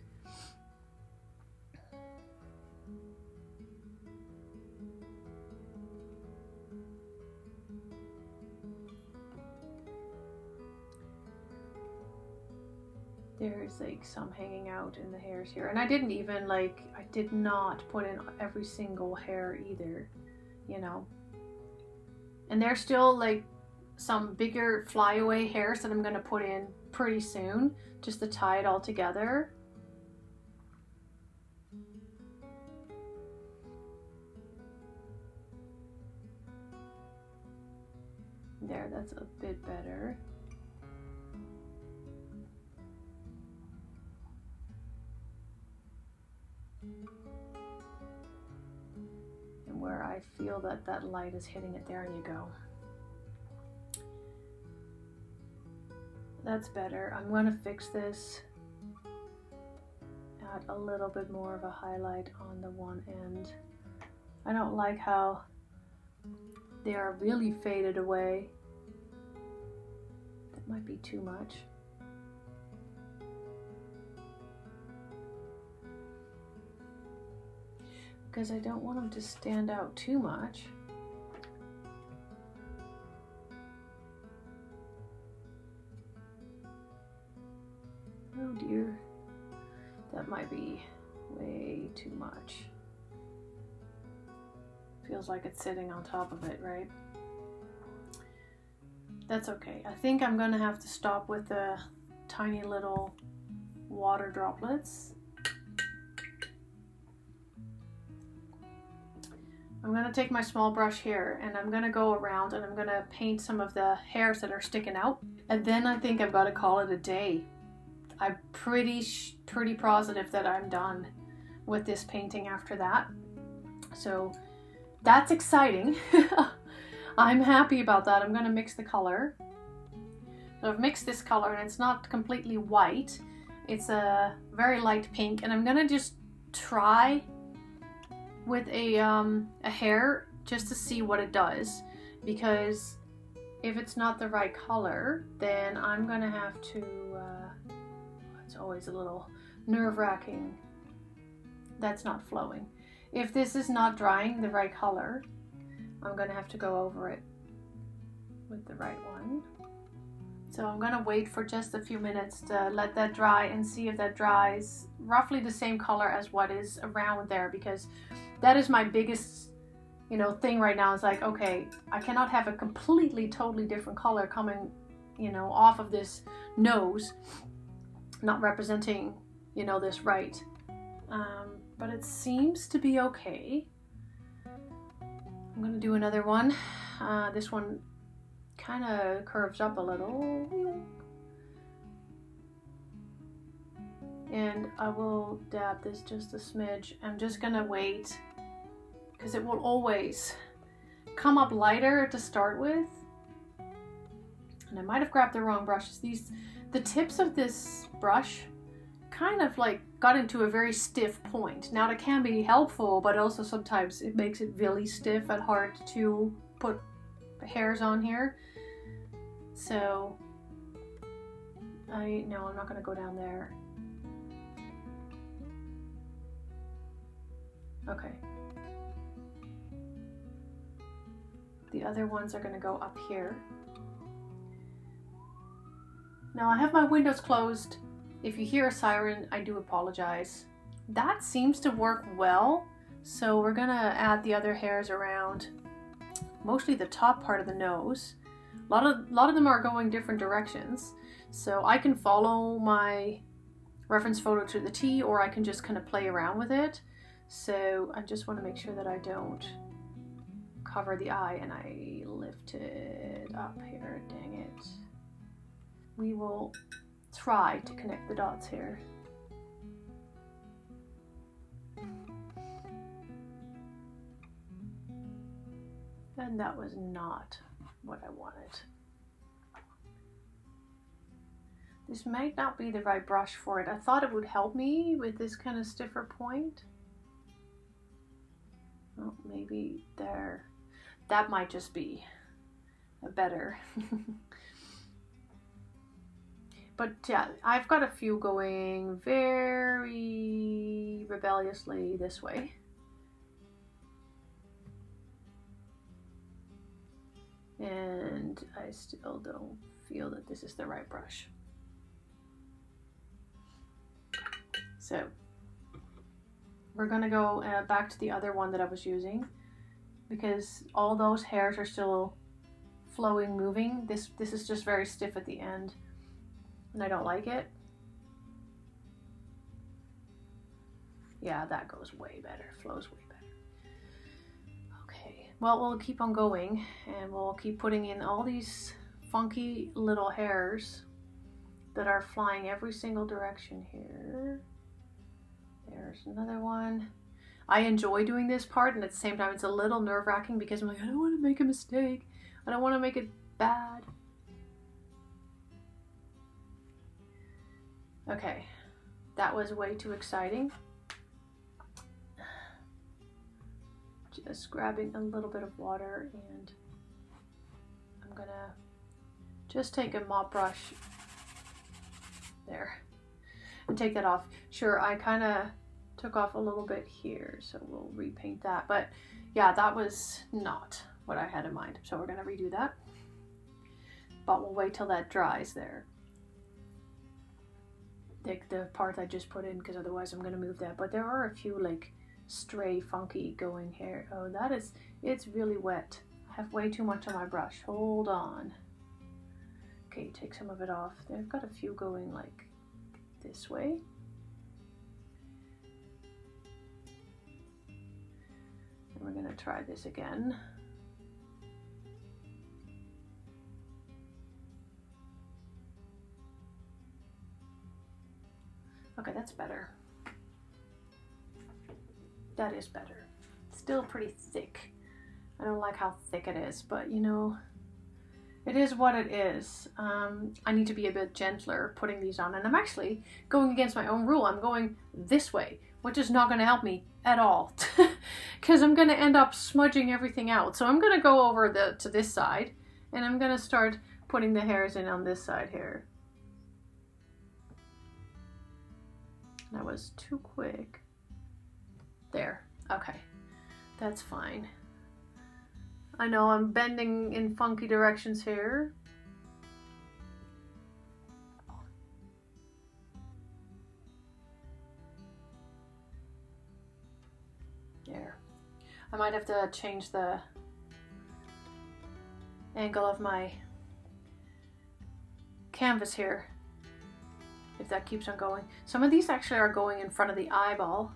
Speaker 1: There's like some hanging out in the hairs here. And I didn't even I did not put in every single hair either, you know. And there's still like some bigger flyaway hairs that I'm gonna put in pretty soon, just to tie it all together. There, that's a bit better. And where I feel that that light is hitting it, there you go. That's better. I'm going to fix this. Add a little bit more of a highlight on the one end. I don't like how they are really faded away. That might be too much. Because I don't want them to stand out too much. Oh dear, that might be way too much. Feels like it's sitting on top of it, right? That's okay. I think I'm gonna have to stop with the tiny little water droplets. I'm gonna take my small brush here and I'm gonna go around and I'm gonna paint some of the hairs that are sticking out. And then I think I've got to call it a day. I'm pretty positive that I'm done with this painting after that. So that's exciting. I'm happy about that. I'm gonna mix the color. So I've mixed this color and it's not completely white. It's a very light pink, and I'm gonna just try with a hair just to see what it does, because if it's not the right color, then I'm gonna have to it's always a little nerve-wracking that's not flowing. If this is not drying the right color, I'm gonna have to go over it with the right one. So I'm gonna wait for just a few minutes to let that dry and see if that dries roughly the same color as what is around there, because that is my biggest, you know, thing right now. Is like, okay, I cannot have a completely, totally different color coming, you know, off of this nose, not representing, you know, this right. But it seems to be okay. I'm gonna do another one. This one kind of curves up a little. And I will dab this just a smidge. I'm just gonna wait, because it will always come up lighter to start with. And I might have grabbed the wrong brushes. The tips of this brush kind of like got into a very stiff point. Now that can be helpful, but also sometimes it makes it really stiff and hard to put hairs on here. So I'm not gonna go down there. Okay. The other ones are gonna go up here. Now I have my windows closed. If you hear a siren, I do apologize. That seems to work well. So we're gonna add the other hairs around, mostly the top part of the nose. A lot of them are going different directions. So I can follow my reference photo to the T, or I can just kind of play around with it. So I just want to make sure that I don't cover the eye, and I lift it up here. Dang it. We will try to connect the dots here. And that was not what I wanted. This might not be the right brush for it. I thought it would help me with this kind of stiffer point. Oh, maybe there. That might just be a better. But yeah, I've got a few going very rebelliously this way. And I still don't feel that this is the right brush. So we're gonna go back to the other one that I was using, because all those hairs are still flowing, moving. This is just very stiff at the end, and I don't like it. Yeah, that goes way better, flows way better. Okay, well, we'll keep on going, and we'll keep putting in all these funky little hairs that are flying every single direction here. There's another one. I enjoy doing this part, and at the same time it's a little nerve-wracking because I'm like, I don't want to make a mistake. I don't want to make it bad. Okay, that was way too exciting. Just grabbing a little bit of water, and I'm gonna just take a mop brush there and take that off. Sure, I kind of took off a little bit here, so we'll repaint that. But yeah, that was not what I had in mind. So we're gonna redo that, but we'll wait till that dries there. The part I just put in, because otherwise I'm gonna move that. But there are a few like stray funky going here. Oh, it's really wet. I have way too much on my brush. Hold on. Okay, take some of it off. I've got a few going like this way. And we're gonna try this again. Okay, that's better. That is better. Still pretty thick. I don't like how thick it is, but you know, it is what it is. I need to be a bit gentler putting these on, and I'm actually going against my own rule. I'm going this way, which is not going to help me at all, because I'm going to end up smudging everything out. So I'm going to go over to this side, and I'm going to start putting the hairs in on this side here. That was too quick. There. Okay. That's fine. I know I'm bending in funky directions here. There. I might have to change the angle of my canvas here if that keeps on going. Some of these actually are going in front of the eyeball.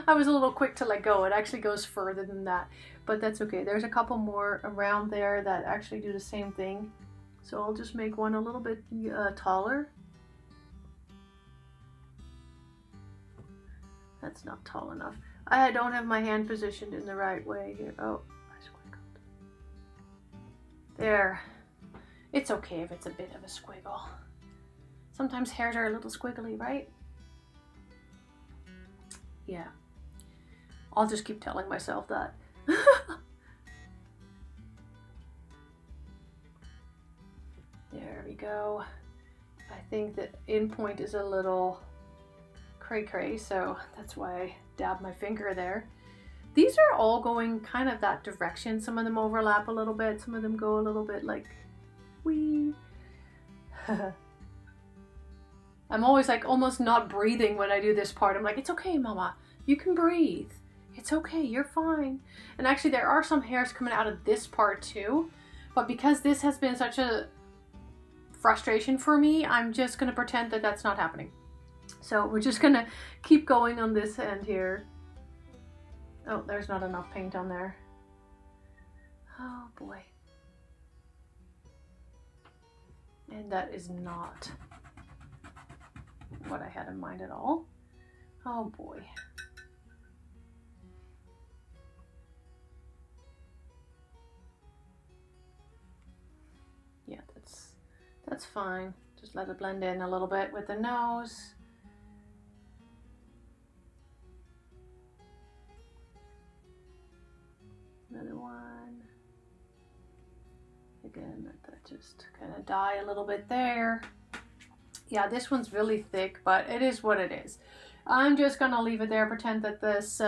Speaker 1: I was a little quick to let go. It actually goes further than that, but that's okay. There's a couple more around there that actually do the same thing. So I'll just make one a little bit taller. That's not tall enough. I don't have my hand positioned in the right way here. Oh, I squiggled. There. It's okay if it's a bit of a squiggle. Sometimes hairs are a little squiggly, right? Yeah. I'll just keep telling myself that. There we go. I think the end point is a little cray-cray, so that's why I dabbed my finger there. These are all going kind of that direction. Some of them overlap a little bit. Some of them go a little bit like, wee. I'm always like almost not breathing when I do this part. I'm like, it's okay, Mama. You can breathe. It's okay. You're fine. And actually there are some hairs coming out of this part too. But because this has been such a frustration for me, I'm just going to pretend that that's not happening. So we're just going to keep going on this end here. Oh, there's not enough paint on there. Oh boy. And that is not what I had in mind at all. Oh boy. Yeah, that's fine. Just let it blend in a little bit with the nose. Another one. Again, let that just kind of die a little bit there. Yeah, this one's really thick, but it is what it is. I'm just gonna leave it there, pretend that this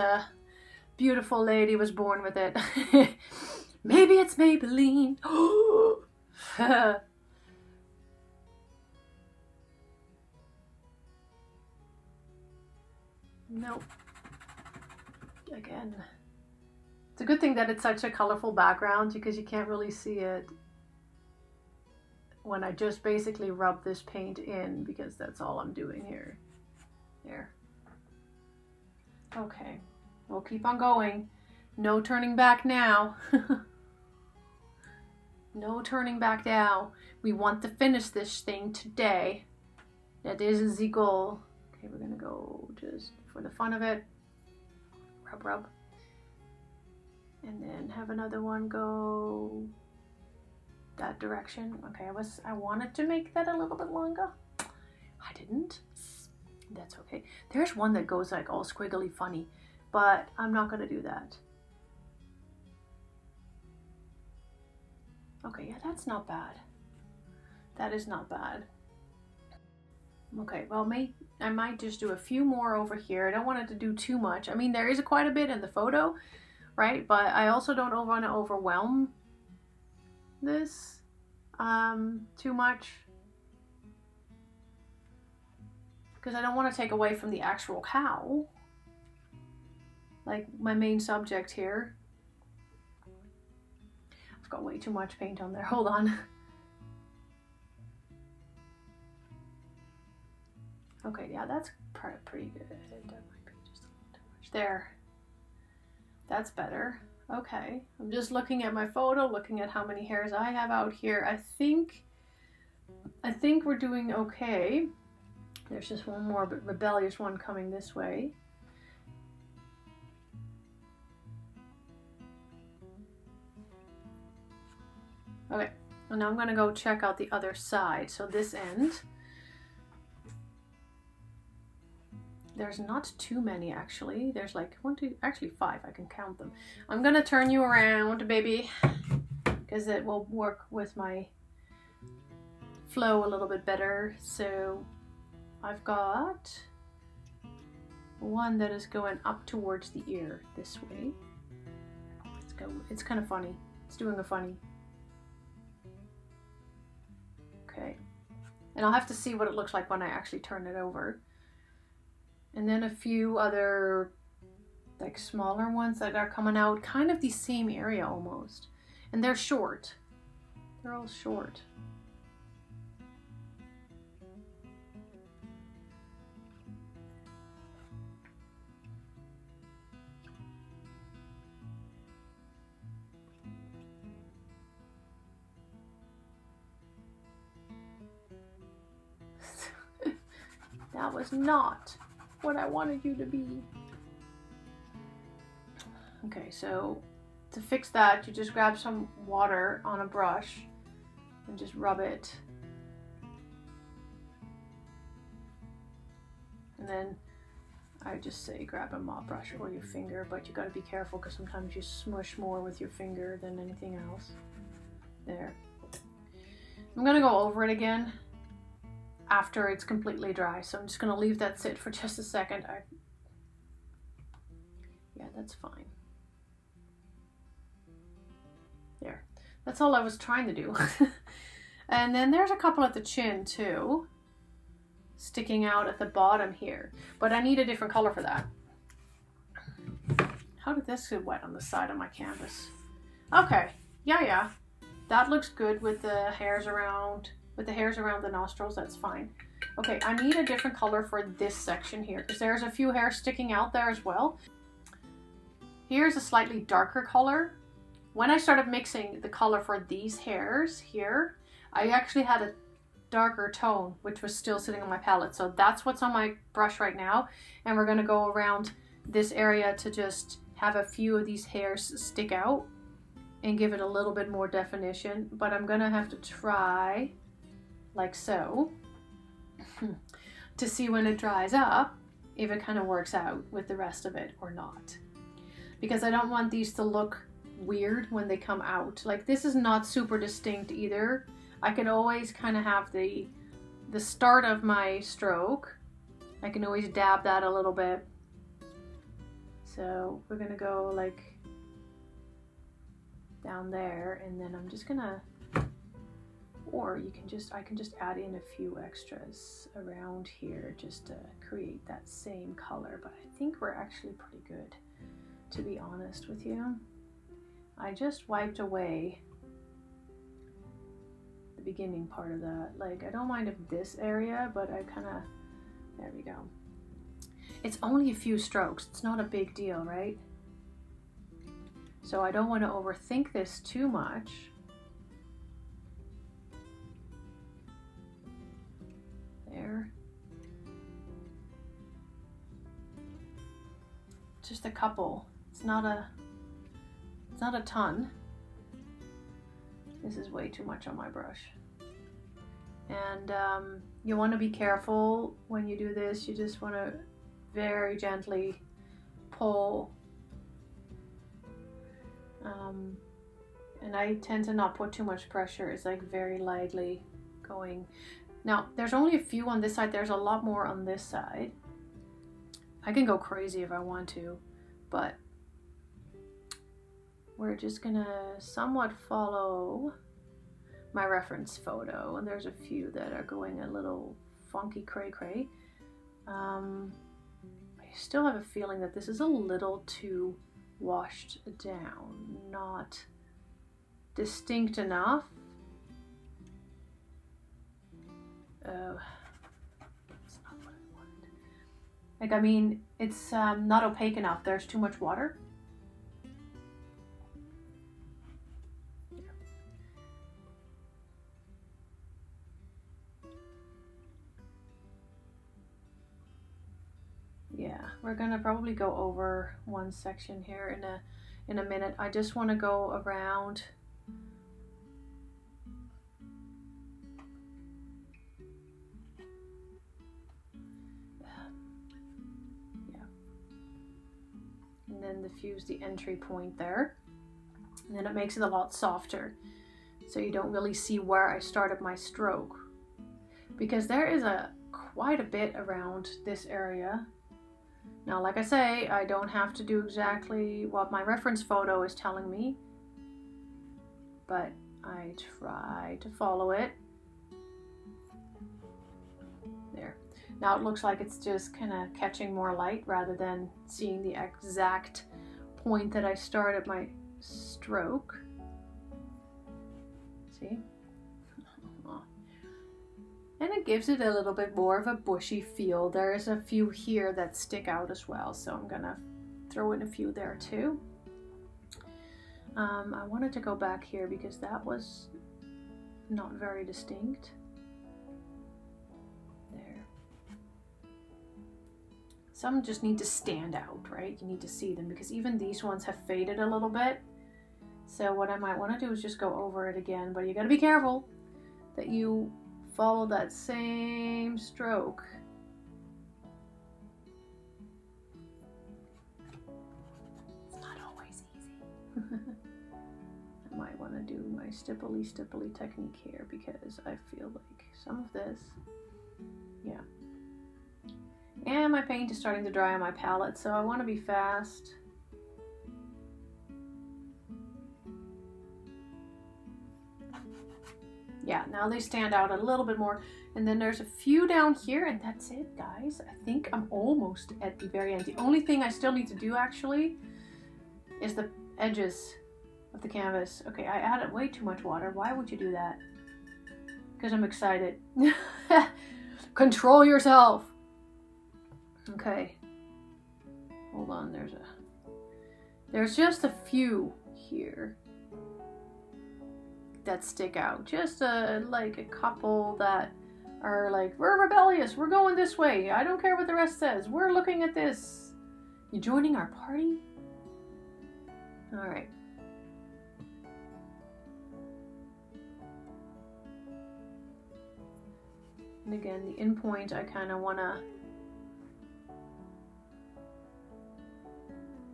Speaker 1: beautiful lady was born with it. Maybe it's Maybelline. Nope. Again. It's a good thing that it's such a colorful background because you can't really see it when I just basically rub this paint in, because that's all I'm doing here. There. Okay, we'll keep on going. No turning back now. No turning back now. We want to finish this thing today. That is the goal. Okay, we're gonna go just for the fun of it. Rub, rub. And then have another one go that direction. Okay, I wanted to make that a little bit longer. I didn't. That's okay. There's one that goes like all squiggly funny, but I'm not gonna do that. Okay, yeah, that's not bad. That is not bad. Okay, well, I might just do a few more over here. I don't want it to do too much. I mean, there is quite a bit in the photo, right? But I also don't want to overwhelm this too much, because I don't want to take away from the actual cow, like my main subject here. I've got way too much paint on there. Hold on. Okay, yeah, that's pretty good. That might be just a little too much. There. That's better. Okay, I'm just looking at my photo, looking at how many hairs I have out here. I think we're doing okay. There's just one more rebellious one coming this way. Okay, and now I'm gonna go check out the other side. So this end, there's not too many actually. There's like 1, 2, actually 5. I can count them. I'm gonna turn you around, baby, because it will work with my flow a little bit better. So I've got one that is going up towards the ear this way. Let's go. It's kind of funny. It's doing a funny. Okay. And I'll have to see what it looks like when I actually turn it over. And then a few other like smaller ones that are coming out kind of the same area almost. And they're short. They're all short. That was not what I wanted you to be. Okay, so to fix that, you just grab some water on a brush and just rub it. And then I just say grab a mop brush or your finger, but you gotta be careful because sometimes you smush more with your finger than anything else. There. I'm gonna go over it again after it's completely dry, so I'm just gonna leave that sit for just a second. Yeah, that's fine. There, that's all I was trying to do. And then there's a couple at the chin too, sticking out at the bottom here, but I need a different color for that. How did this get wet on the side of my canvas? Okay, yeah, that looks good with the hairs around. With the hairs around the nostrils, that's fine. Okay, I need a different color for this section here because there's a few hairs sticking out there as well. Here's a slightly darker color. When I started mixing the color for these hairs here, I actually had a darker tone, which was still sitting on my palette. So that's what's on my brush right now. And we're gonna go around this area to just have a few of these hairs stick out and give it a little bit more definition. But I'm gonna have to try like so to see when it dries up if it kind of works out with the rest of it or not, because I don't want these to look weird when they come out. Like this is not super distinct either. I can always kind of have the start of my stroke. I can always dab that a little bit. So we're gonna go like down there, and then I'm just gonna, or you can just, I can just add in a few extras around here just to create that same color, but I think we're actually pretty good, to be honest with you. I just wiped away the beginning part of that. Like, I don't mind if this area, but I kind of, there we go. It's only a few strokes. It's not a big deal, right? So I don't want to overthink this too much. There. Just a couple. It's not a ton. This is way too much on my brush. And you want to be careful when you do this. You just want to very gently pull. And I tend to not put too much pressure. It's like very lightly going. Now, there's only a few on this side. There's a lot more on this side. I can go crazy if I want to, but we're just gonna somewhat follow my reference photo. And there's a few that are going a little funky cray-cray. I still have a feeling that this is a little too washed down, not distinct enough. It's not what I wanted. Like, I mean, it's not opaque enough. There's too much water. Yeah, we're gonna probably go over one section here in a minute. I just want to go around. Yeah, and then diffuse the entry point there, and then it makes it a lot softer, so you don't really see where I started my stroke. because there is quite a bit around this area. Now, like I say, I don't have to do exactly what my reference photo is telling me, but I try to follow it. There. Now it looks like it's just kind of catching more light rather than seeing the exact point that I started my stroke. See? And it gives it a little bit more of a bushy feel. There's a few here that stick out as well, so I'm gonna throw in a few there too. I wanted to go back here because that was not very distinct. There. Some just need to stand out, right? You need to see them because even these ones have faded a little bit. So what I might want to do is just go over it again, but you gotta be careful that you follow that same stroke. It's not always easy. I might want to do my stipply technique here because I feel like some of this, yeah. And my paint is starting to dry on my palette, so I want to be fast. Yeah, now they stand out a little bit more. And then there's a few down here, and that's it, guys. I think I'm almost at the very end. The only thing I still need to do, actually, is the edges of the canvas. Okay, I added way too much water. Why would you do that? Because I'm excited. Control yourself. Okay. Hold on, there's just a few here that stick out. Just like a couple that are like, we're rebellious, we're going this way, I don't care what the rest says, we're looking at this. You joining our party? All right. And again, the end point, I kind of want to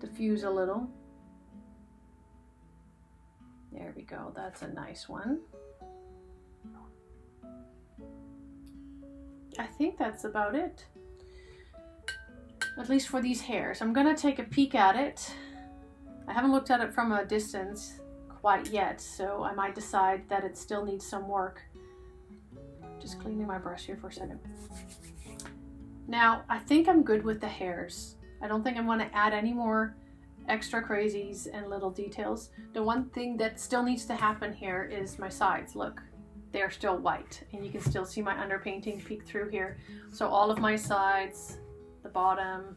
Speaker 1: diffuse a little. There we go, that's a nice one. I think that's about it. At least for these hairs. I'm gonna take a peek at it. I haven't looked at it from a distance quite yet, so I might decide that it still needs some work. Just cleaning my brush here for a second. Now, I think I'm good with the hairs. I don't think I'm gonna add any more extra crazies and little details. The one thing that still needs to happen here is my sides. Look, they're still white and you can still see my underpainting peek through here. So all of my sides, the bottom,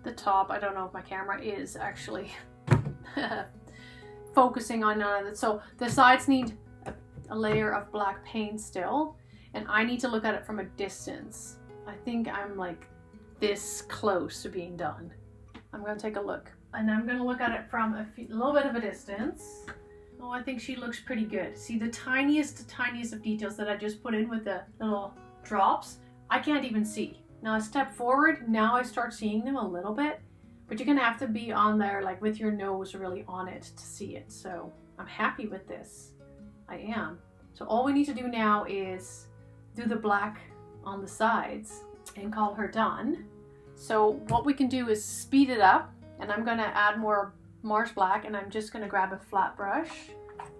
Speaker 1: the top, I don't know if my camera is actually focusing on none of it. So the sides need a layer of black paint still, and I need to look at it from a distance. I think I'm like this close to being done. I'm gonna take a look, and I'm gonna look at it from a little bit of a distance. Oh, I think she looks pretty good. See the tiniest of details that I just put in with the little drops, I can't even see. Now I step forward, now I start seeing them a little bit, but you're gonna have to be on there like with your nose really on it to see it. So I'm happy with this. I am. So all we need to do now is do the black on the sides and call her done. So what we can do is speed it up, and I'm gonna add more Mars black, and I'm just gonna grab a flat brush.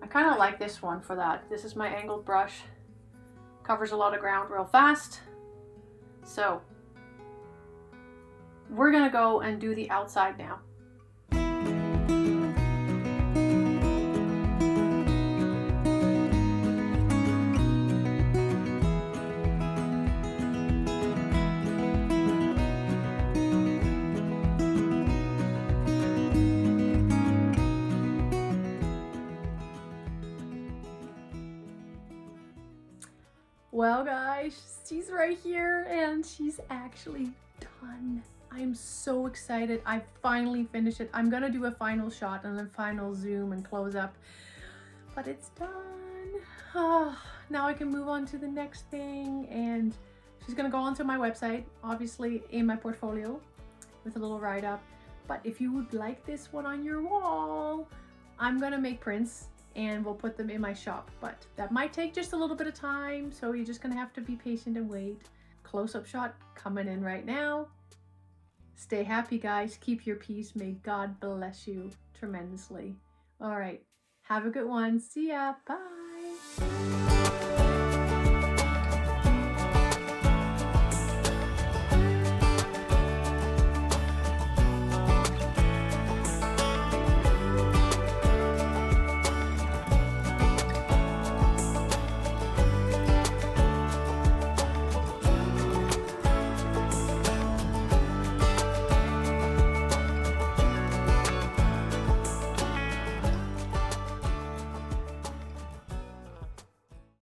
Speaker 1: I kind of like this one for that. This is my angled brush. Covers a lot of ground real fast. So we're gonna go and do the outside now. Well guys, she's right here and she's actually done. I'm so excited. I finally finished it. I'm gonna do a final shot and a final zoom and close up, but it's done. Oh, now I can move on to the next thing, and she's gonna go onto my website, obviously in my portfolio with a little write-up. But if you would like this one on your wall, I'm gonna make prints and we'll put them in my shop. But that might take just a little bit of time, so you're just gonna have to be patient and wait. Close-up shot coming in right now. Stay happy, guys. Keep your peace. May God bless you tremendously. All right. Have a good one. See ya. Bye.